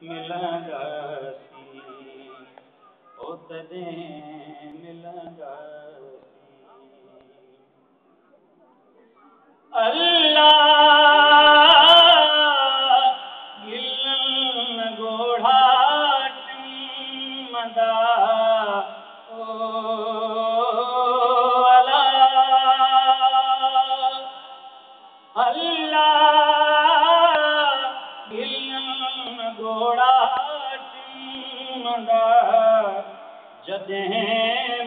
मिलंदासीं ओ तॾहिं मिलंदासीं अल्लाह गिलन गोढ़ा टिमंदा ओ अल्लाह गिलन गोढ़ा टिमंदा जॾहिं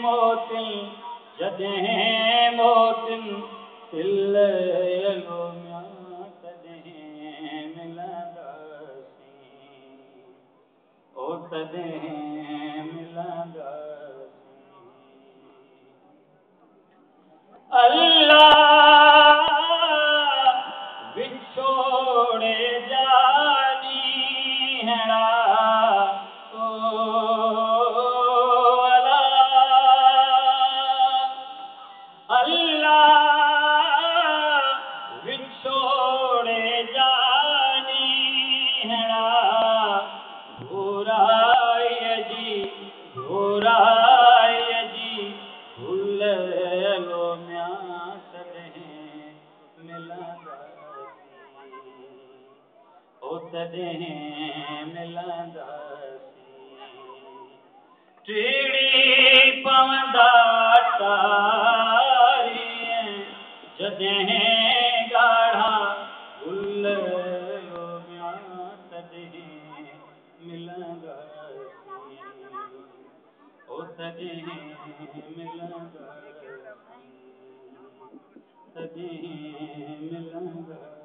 मोतिन दिल यलो म्यां तॾहिं मिलंदासीं ओ तॾहिं मिलंदासीं अल्लाह विछोड़े जा ॾींहंड़ा ओ अल्लाह विछोड़े जा ॾींहंड़ा घोराईअ जी भुल लो म्यां तॾहिं मिलंदासीं ओ तॾहिं मिलंदासीं टिड़ी पवंदा तारीअ जॾहिं ॻाढ़ा गुल लो म्यां तॾहिं मिलंदासीं ओ तॾहिं मिलंदासीं तॾहिं मिलंदासीं